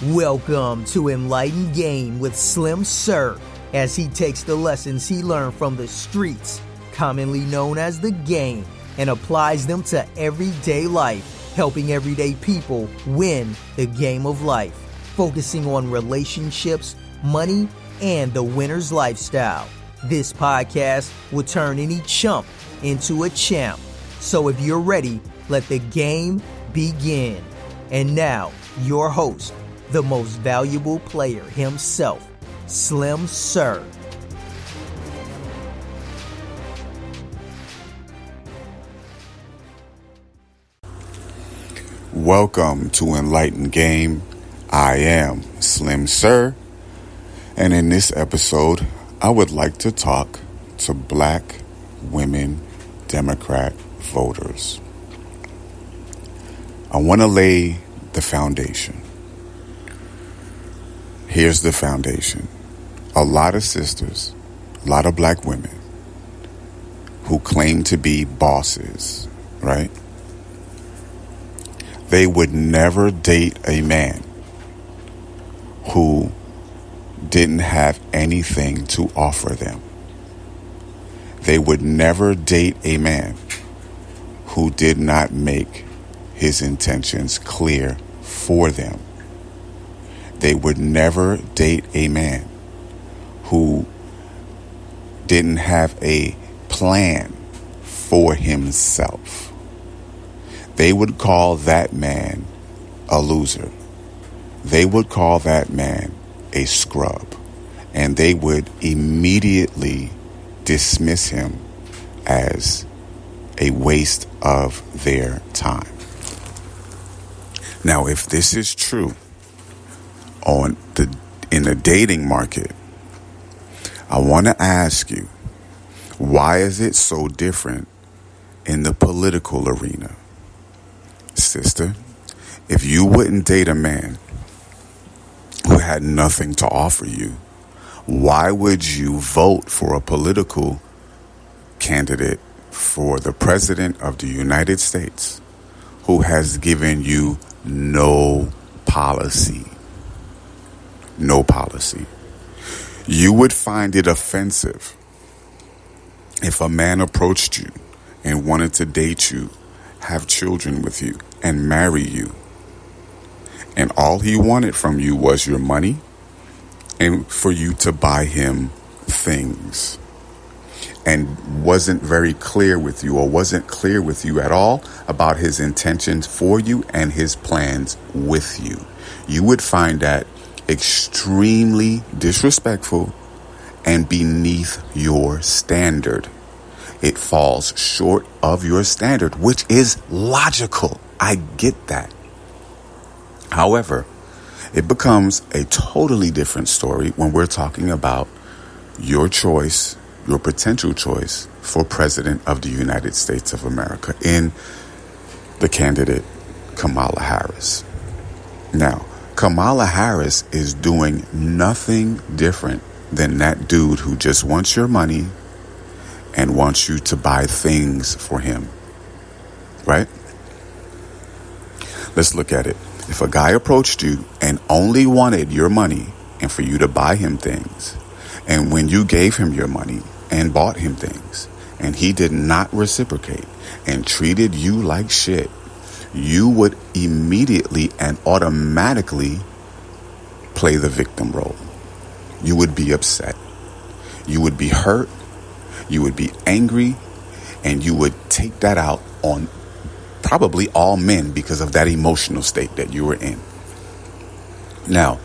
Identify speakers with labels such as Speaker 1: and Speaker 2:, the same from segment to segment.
Speaker 1: Welcome to Enlightened Game with Slim Sir, as he takes the lessons he learned from the streets, commonly known as the game, and applies them to everyday life, helping everyday people win the game of life, focusing on relationships, money, and the winner's lifestyle. This podcast will turn any chump into a champ. So if you're ready, let the game begin. And now, your host, the most valuable player himself, Slim Sir.
Speaker 2: Welcome to Enlightened Game. I am Slim Sir, and in this episode, I would like to talk to Black women Democrat voters. I want to lay the foundation. Here's the foundation. A lot of sisters, a lot of black women who claim to be bosses, right? They would never date a man who didn't have anything to offer them. They would never date a man who did not make his intentions clear for them. They would never date a man who didn't have a plan for himself. They would call that man a loser. They would call that man a scrub. And they would immediately dismiss him as a waste of their time. Now, if this is true in the dating market, I want to ask you, why is it so different in the political arena? Sister, if you wouldn't date a man who had nothing to offer you, why would you vote for a political candidate for the President of the United States who has given you no policy? No policy. You would find it offensive if a man approached you and wanted to date you, have children with you, and marry you, and all he wanted from you was your money and for you to buy him things, and wasn't very clear with you, or wasn't clear with you at all about his intentions for you and his plans with you. You would find that extremely disrespectful and beneath your standard. It falls short of your standard, which is logical. I get that. However, it becomes a totally different story when we're talking about your choice, your potential choice for President of the United States of America in the candidate Kamala Harris. Now, Kamala Harris is doing nothing different than that dude who just wants your money and wants you to buy things for him, right? Let's look at it. If a guy approached you and only wanted your money and for you to buy him things, and when you gave him your money and bought him things, and he did not reciprocate and treated you like shit, you would immediately and automatically play the victim role. You would be upset. You would be hurt. You would be angry. And you would take that out on probably all men because of that emotional state that you were in. Now,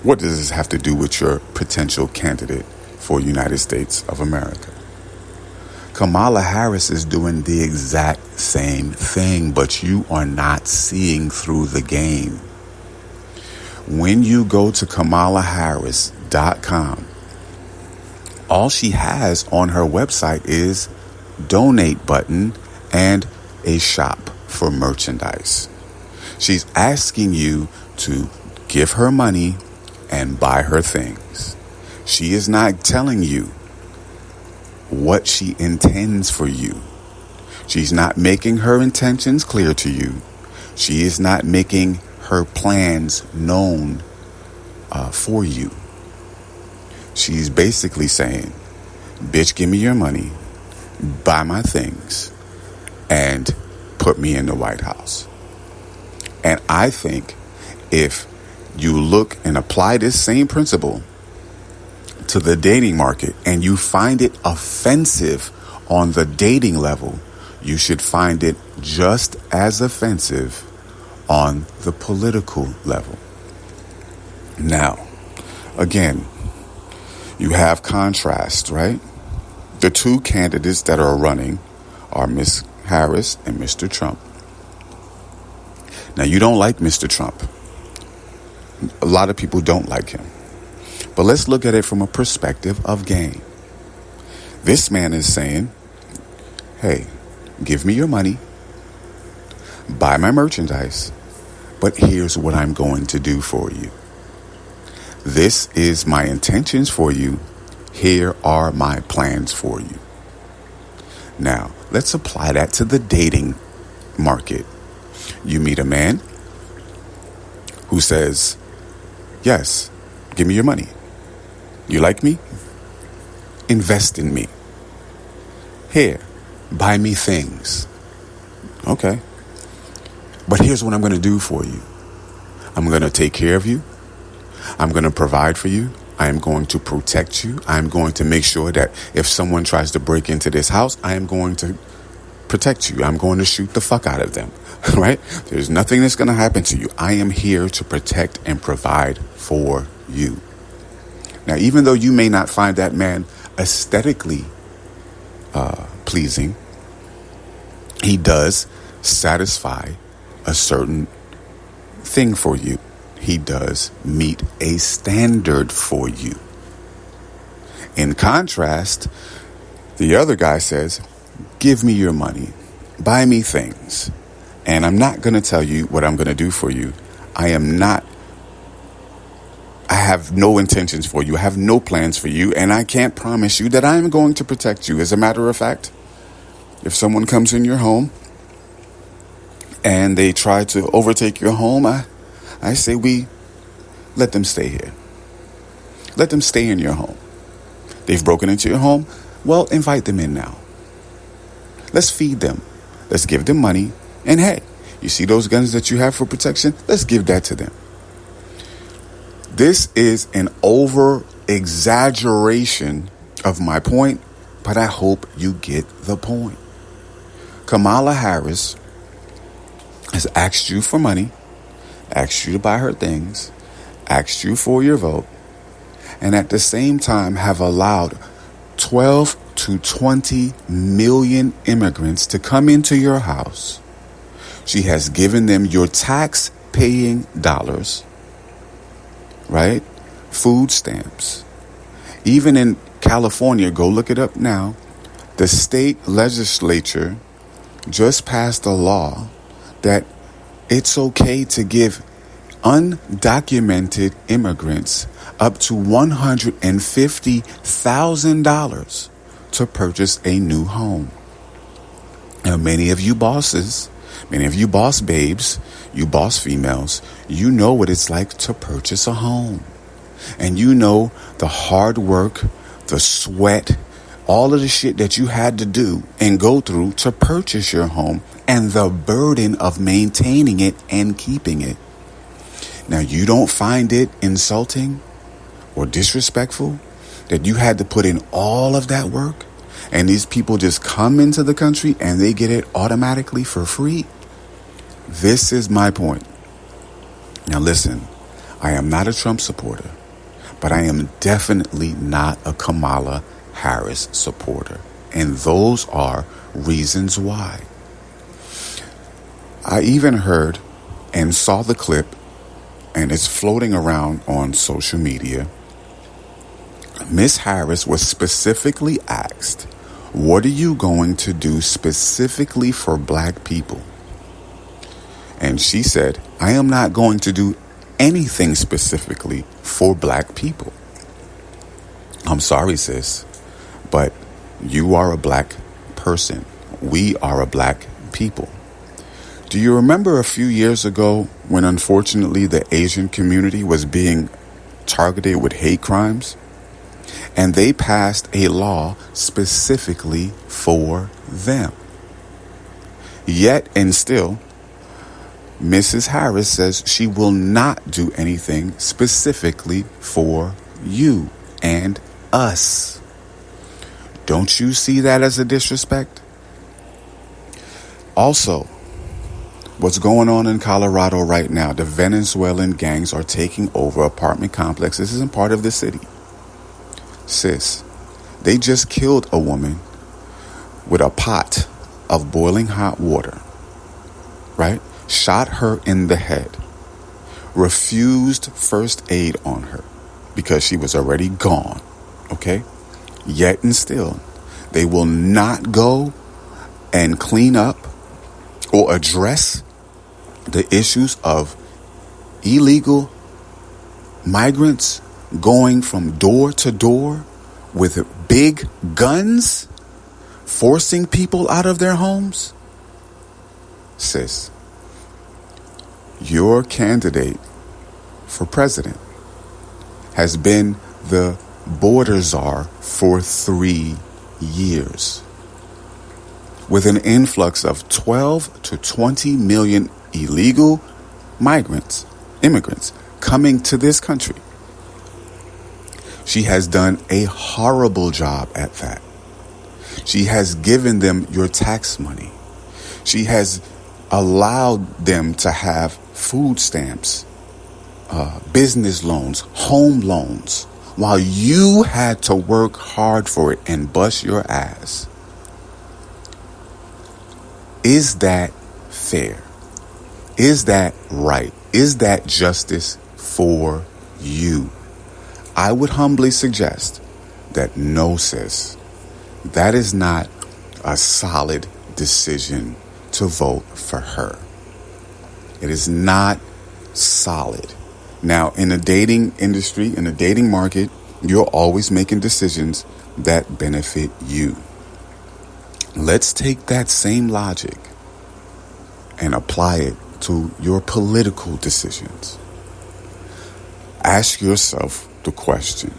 Speaker 2: what does this have to do with your potential candidate for United States of America? Kamala Harris is doing the exact same thing, but you are not seeing through the game. When you go to KamalaHarris.com, all she has on her website is donate button and a shop for merchandise. She's asking you to give her money and buy her things. She is not telling you what she intends for you. She's not making her intentions clear to you. She is not making her plans known for you. She's basically saying, bitch, give me your money, buy my things, and put me in the White House. And I think if you look and apply this same principle to the dating market and you find it offensive on the dating level, you should find it just as offensive on the political level. Now, again, you have contrast, right? The two candidates that are running are Miss Harris and Mr. Trump. Now, you don't like Mr. Trump. A lot of people don't like him. But let's look at it from a perspective of gain. This man is saying, hey, give me your money, buy my merchandise, but here's what I'm going to do for you. This is my intentions for you. Here are my plans for you. Now, let's apply that to the dating market. You meet a man who says, yes, give me your money. You like me? Invest in me. Here, buy me things. Okay. But here's what I'm going to do for you. I'm going to take care of you. I'm going to provide for you. I am going to protect you. I'm going to make sure that if someone tries to break into this house, I am going to protect you. I'm going to shoot the fuck out of them. Right? There's nothing that's going to happen to you. I am here to protect and provide for you. Now, even though you may not find that man aesthetically pleasing, he does satisfy a certain thing for you. He does meet a standard for you. In contrast, the other guy says, give me your money, buy me things, and I'm not going to tell you what I'm going to do for you. I have no intentions for you. I have no plans for you, and I can't promise you that I'm going to protect you. As a matter of fact, if someone comes in your home and they try to overtake your home, I say we let them stay here. Let them stay in your home. They've broken into your home. Well, invite them in now. Let's feed them. Let's give them money. And hey, you see those guns that you have for protection? Let's give that to them. This is an over-exaggeration of my point, but I hope you get the point. Kamala Harris has asked you for money, asked you to buy her things, asked you for your vote, and at the same time have allowed 12 to 20 million immigrants to come into your house. She has given them your tax-paying dollars, right? Food stamps. Even in California, go look it up now, the state legislature just passed a law that it's okay to give undocumented immigrants up to $150,000 to purchase a new home. Now, many of you bosses, many of you boss babes, you boss females, you know what it's like to purchase a home. And you know the hard work, the sweat, all of the shit that you had to do and go through to purchase your home and the burden of maintaining it and keeping it. Now, you don't find it insulting or disrespectful that you had to put in all of that work and these people just come into the country and they get it automatically for free? This is my point. Now, listen, I am not a Trump supporter, but I am definitely not a Kamala Harris supporter. And those are reasons why. I even heard and saw the clip, and it's floating around on social media. Miss Harris was specifically asked, what are you going to do specifically for black people? And she said, I am not going to do anything specifically for black people. I'm sorry, sis, but you are a black person. We are a black people. Do you remember a few years ago when unfortunately the Asian community was being targeted with hate crimes? And they passed a law specifically for them. Yet and still, Mrs. Harris says she will not do anything specifically for you and us. Don't you see that as a disrespect? Also, what's going on in Colorado right now, the Venezuelan gangs are taking over apartment complexes. This isn't part of the city. Sis, they just killed a woman with a pot of boiling hot water, right? Shot her in the head, refused first aid on her because she was already gone, okay? Yet and still, they will not go and clean up or address the issues of illegal migrants going from door to door with big guns, forcing people out of their homes. Sis, your candidate for president has been the border czar for 3 years, with an influx of 12 to 20 million illegal immigrants coming to this country. She has done a horrible job at that. She has given them your tax money. She has allowed them to have food stamps, business loans, home loans, while you had to work hard for it and bust your ass. Is that fair? Is that right? Is that justice for you? I would humbly suggest that no, sis, that is not a solid decision to vote for her. It is not solid. Now, in the dating industry, in the dating market, you're always making decisions that benefit you. Let's take that same logic and apply it to your political decisions. Ask yourself the question,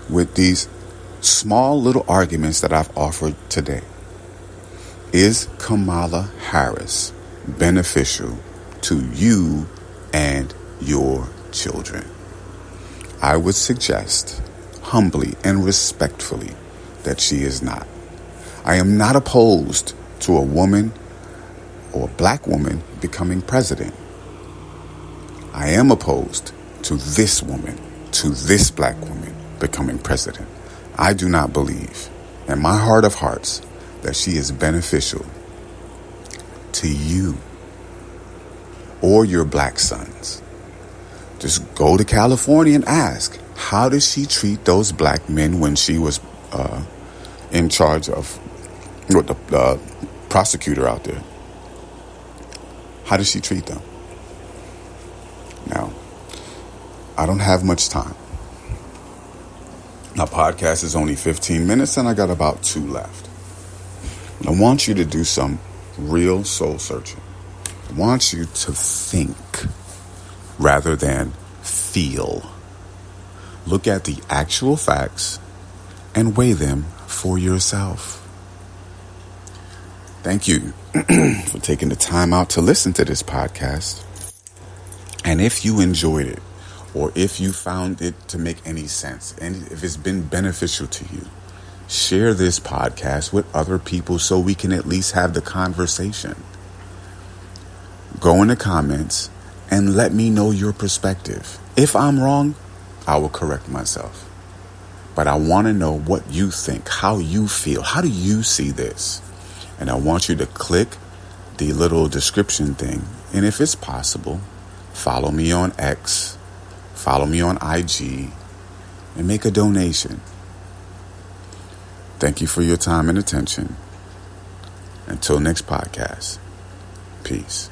Speaker 2: with these small little arguments that I've offered today, is Kamala Harris beneficial to you and your children? I would suggest humbly and respectfully that she is not. I am not opposed to a woman or a black woman becoming president. I am opposed to this woman, to this black woman becoming president. I do not believe, in my heart of hearts, that she is beneficial to you or your black sons. Just go to California and ask, how did she treat those black men when she was in charge of the prosecutor out there? How did she treat them? Now, I don't have much time. My podcast is only 15 minutes and I got about 2 left. I want you to do some real soul searching. I want you to think rather than feel. Look at the actual facts and weigh them for yourself. Thank you for taking the time out to listen to this podcast. And if you enjoyed it, or if you found it to make any sense, and if it's been beneficial to you, share this podcast with other people so we can at least have the conversation. Go in the comments and let me know your perspective. If I'm wrong, I will correct myself. But I want to know what you think, how you feel. How do you see this? And I want you to click the little description thing. And if it's possible, follow me on X, follow me on IG, and make a donation. Thank you for your time and attention. Until next podcast, peace.